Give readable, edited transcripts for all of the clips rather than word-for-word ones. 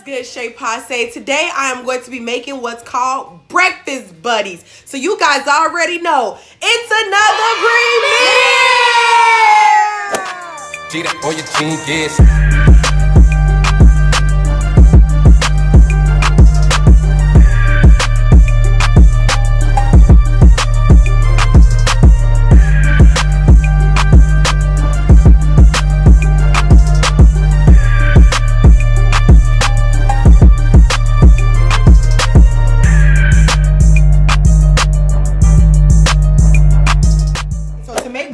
good, Che Posse? Today I am going to be making what's called breakfast buddies. So you guys already know it's another remix. Cheddar on your chinkies.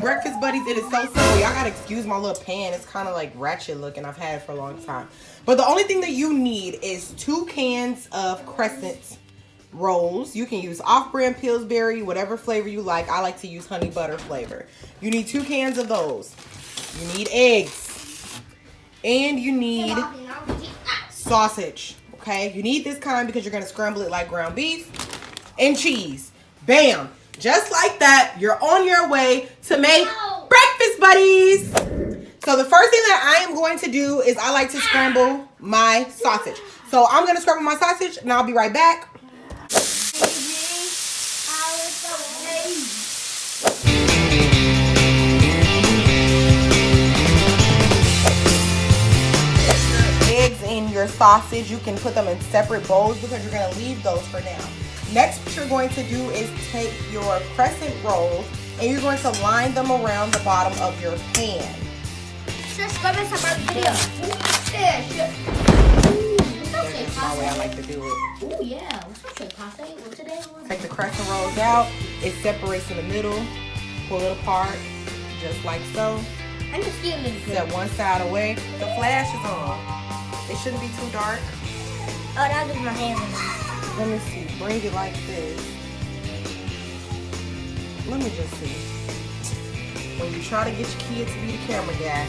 Breakfast buddies, it is so simple. Y'all gotta excuse my little pan. It's kind of like ratchet looking. I've had it for a long time. But the only thing that you need is 2 cans of crescent rolls. You can use off-brand Pillsbury, whatever flavor you like. I like to use honey butter flavor. You need 2 cans of those. You need eggs. And you need sausage. Okay? You need this kind because you're gonna scramble it like ground beef. And cheese. Bam! Just like that, you're on your way to make breakfast buddies. So the first thing that I am going to do is I like to scramble my sausage. So I'm going to scramble my sausage and I'll be right back. Eggs and your sausage, you can put them in separate bowls because you're going to leave those for now. Next, what you're going to do is take your crescent rolls and you're going to line them around the bottom of your pan. That's my way I like to do it. Oh yeah, what's up, Che Posse? What's today? Take the crescent rolls out. It separates in the middle. Pull it apart, just like so. I'm just getting Set one side away. The flash is on. It shouldn't be too dark. Oh, that was my hands on it. Let me see. Bring it like this. Let me just see. When you try to get your kid to be the camera guy.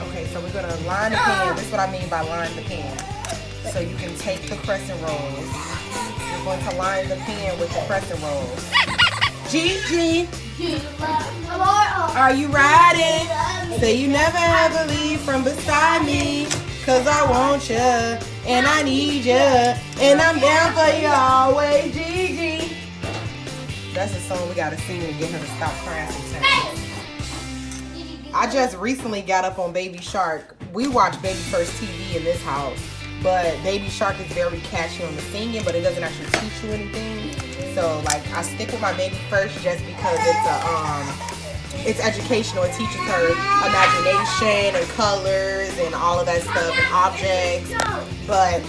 Okay, so we're going to line the pan. This is what I mean by line the pan. So you can take the crescent rolls. You're going to line the pan with the crescent rolls. Gigi, are you riding? Say you never ever leave from beside me. Cause I want you, and I need you, and I'm down for you always, Gigi. That's a song we gotta sing to get her to stop crying sometimes. I just recently got up on Baby Shark. We watch Baby First TV in this house, but Baby Shark is very catchy on the singing, but it doesn't actually teach you anything. So like, I stick with my Baby First just because it's educational. It teaches her imagination and colors and all of that stuff and objects. But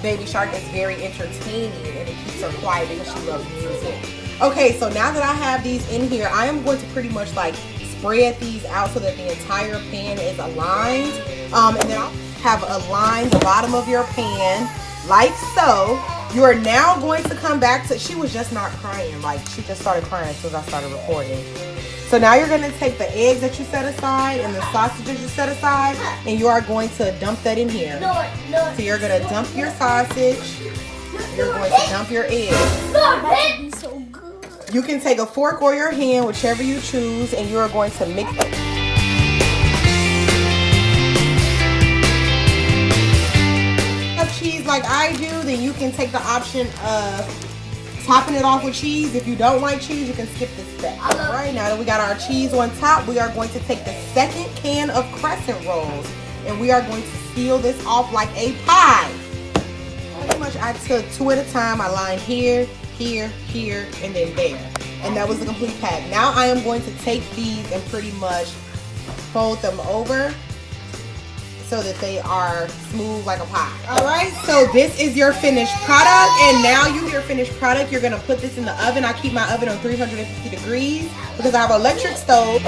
Baby Shark is very entertaining and it keeps her quiet because she loves music. Okay, so now that I have these in here, I am going to pretty much like spread these out so that the entire pan is aligned. And then I'll have aligned the bottom of your pan like so. You are now going to come back to, she was just not crying. Like she just started crying as soon as I started recording. So now you're going to take the eggs that you set aside and the sausage that you set aside, and you are going to dump that in here. So you're going to dump your sausage, you're going to dump your eggs. You can take a fork or your hand, whichever you choose, and you are going to mix it. If cheese like I do, then you can take the option of topping it off with cheese. If you don't like cheese, you can skip this step. Alright, now that we got our cheese on top, we are going to take the second can of crescent rolls and we are going to seal this off like a pie. Pretty much I took 2 at a time. I lined here, here, here, and then there. And that was the complete pack. Now I am going to take these and pretty much fold them over so that they are smooth like a pie. Alright, so this is your finished product, and now your finished product, you're gonna put this in the oven. I keep my oven on 350 degrees because I have an electric stove.